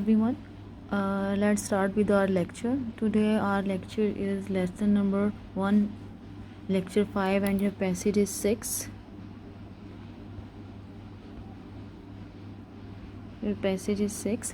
everyone. Let's start with our lecture. Today our lecture is lesson number 1, lecture 5, and your passage is 6. Your passage is 6.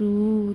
2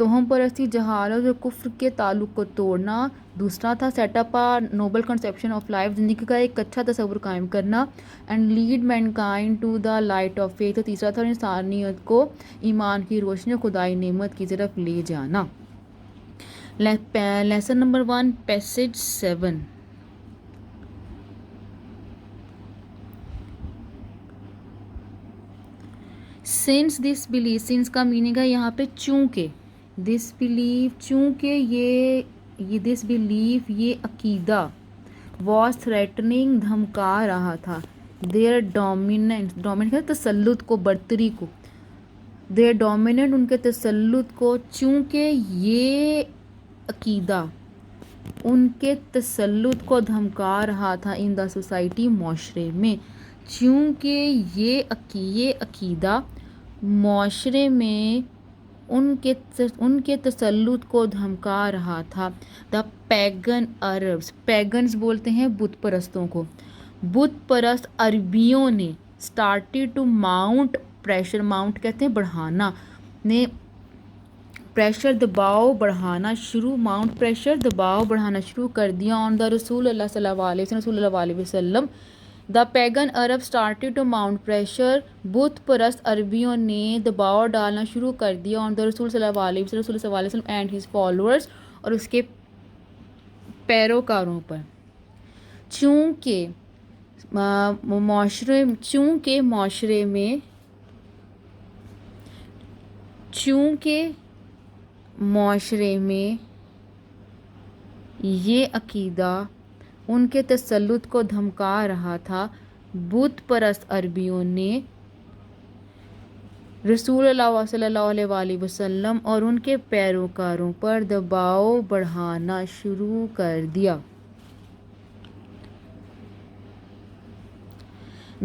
توہم پرستی، جہالت اور کفر کے تعلق کو توڑنا. دوسرا تھا set up noble conception of life, زندگی کا ایک اچھا تصور قائم کرنا. And lead mankind to the light of faith. اور تیسرا تھا انسانیت کو ایمان کی روشنی اور خدائی نعمت کی طرف لے جانا. Lesson number 1 passage 7. Since this belief, since کا میننگ ہے یہاں پہ چونکہ، دس بلیف چونکہ یہ دس بلیف یہ عقیدہ واز تھریٹننگ دھمکا رہا تھا دیئر ڈومیننٹ تسلط کو، برتری کو، دیئر ڈومیننٹ ان کے تسلط کو. چونکہ یہ عقیدہ ان کے تسلط کو دھمکا رہا تھا ان دا سوسائٹی، معاشرے میں. چونکہ یہ عقیدہ معاشرے میں ان کے تسلط کو دھمکا رہا تھا. دا پیگن عربس، پیگنز بولتے ہیں بت پرستوں کو، بت پرست عربیوں نے started to mount pressure, mount کہتے ہیں بڑھانا، نے پریشر دباؤ بڑھانا شروع، ماؤنٹ پریشر دباؤ بڑھانا شروع کر دیا آن دا رسول اللہ صلی اللہ علیہ وسلم، رسول اللہ علیہ وسلم. The pagan Arab started to mount pressure, بت پرست عربیوں نے دباؤ ڈالنا شروع کر دیا آن دا رسول صلی اللہ علیہ وسلم، رسول صلی اللہ علیہ وسلم اینڈ ہز فالوورس، اور اس کے پیروکاروں پر. چونکہ معاشرے میں یہ عقیدہ ان کے تسلط کو دھمکا رہا تھا، بت پرست عربیوں نے رسول اللہ صلی اللہ علیہ وآلہ وسلم اور ان کے پیروکاروں پر دباؤ بڑھانا شروع کر دیا.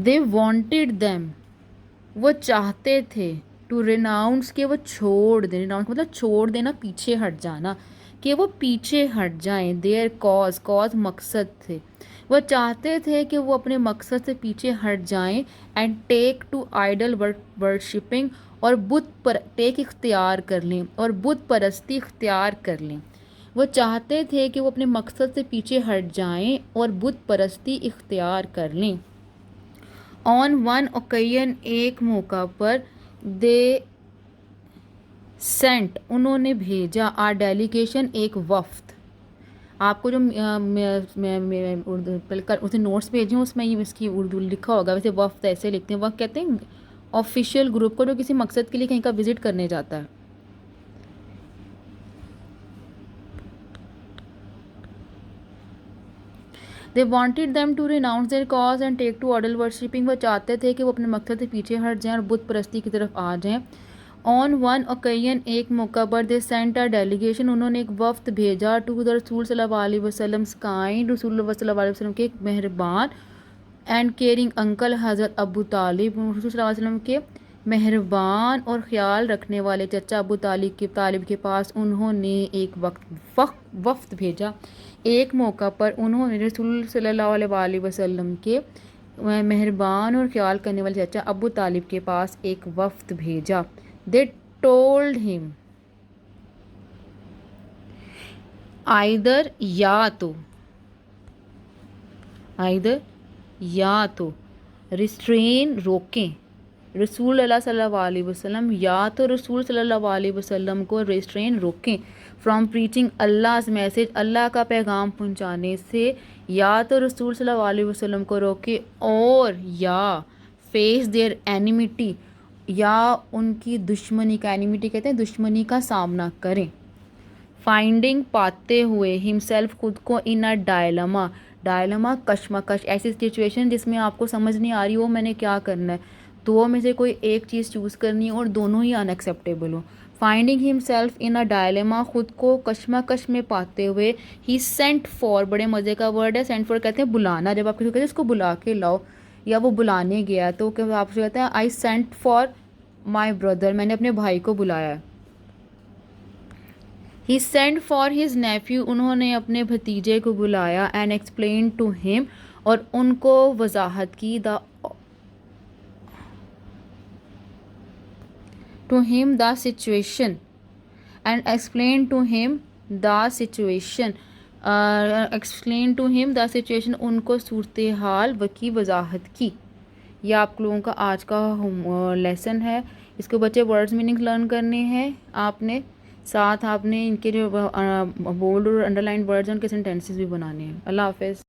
They wanted them، وہ چاہتے تھے، to renounce کہ وہ چھوڑ دیں، renounce مطلب چھوڑ دینا، پیچھے ہٹ جانا، کہ وہ پیچھے ہٹ جائیں. their cause مقصد تھے، وہ چاہتے تھے کہ وہ اپنے مقصد سے پیچھے ہٹ جائیں. and take to idol worshipping، اور ٹیک اختیار کر لیں، اور بت پرستی اختیار کر لیں. وہ چاہتے تھے کہ وہ اپنے مقصد سے پیچھے ہٹ جائیں اور بت پرستی اختیار کر لیں. on one occasion، ایک موقع پر، they sent، انہوں نے بھیجا، a delegation، ایک وفد. آپ کو جو میں اردو اسے نوٹس بھیجے ہیں اس میں یہ اس کی اردو لکھا ہوگا، ویسے وفد ایسے لکھتے ہیں، وفد کہتے ہیں آفیشیل گروپ کو جو کسی مقصد کے لیے کہیں کا وزٹ کرنے جاتا ہے. They wanted them to renounce their cause and take to idol worshipping، وہ چاہتے تھے کہ وہ اپنے مقصد سے پیچھے ہٹ جائیں اور بت پرستی کی طرف آ جائیں. on one occasion، ایک موقع پر، they sent a delegation، انہوں نے ایک وفد بھیجا، to the رسول صلی اللہ علیہ وسلم kind، رسول اللہ صلی اللہ علیہ وسلم کے ایک مہربان اینڈ کیئرنگ انکل حضرت ابو طالب، رسول صلی اللہ علیہ وسلم کے مہربان اور خیال رکھنے والے چچا ابو طالب کے پاس انہوں نے ایک وفد بھیجا. ایک موقع پر انہوں نے رسول صلی اللہ علیہ وآلہ وسلم کے مہربان اور خیال کرنے والے چچا ابو طالب کے پاس ایک وفد بھیجا. They told him، either یا تو ریسٹرین روکیں رسول اللہ صلی اللہ علیہ وسلم، یا تو رسول صلی اللہ علیہ وسلم کو ریسٹرین روکیں فرام پریچنگ Allah's میسج، اللہ کا پیغام پہنچانے سے، یا تو رسول صلی اللہ علیہ وسلم کو روکیں، اور یا فیس دیئر اینیمیٹی، یا ان کی دشمنی کا، اینیمیٹی کہتے ہیں دشمنی کا سامنا کریں. فائنڈنگ پاتے ہوئے ہمسیلف خود کو ان اے ڈائلما کشمکش، ایسی سچویشن جس میں آپ کو سمجھ نہیں آ رہی ہو میں نے کیا کرنا ہے، دو میں سے کوئی ایک چیز چوز کرنی ہے اور دونوں ہی ان ایکسیپٹیبل ہو. Finding himself in a dilemma, خود کو کشمکش میں پاتے ہوئے، ہی سینٹ فار، بڑے مزے کا ورڈ ہے، سینٹ فار کہتے ہیں بلانا، جب آپ کسی کو کہتے ہیں اس کو بلا کے لاؤ یا وہ بلانے گیا تو آپ سے کہتے ہیں آئی سینٹ فار مائی بردر، میں نے اپنے بھائی کو بلایا ہے. He sent for his nephew، انہوں نے اپنے بھتیجے کو بلایا، and explained to him، اور ان کو وضاحت کی، to him the situation and explain to him the situation. Explain to him the situation, ان کو صورتحال کی وضاحت کی. یہ آپ لوگوں کا آج کا لیسن ہے. اس کو بچے ورڈز میننگ لرن کرنے ہیں آپ نے، ساتھ آپ نے ان کے جو بولڈ اور انڈر لائن ورڈز ہیں ان کے سینٹینسز بھی بنانے ہیں. اللہ حافظ.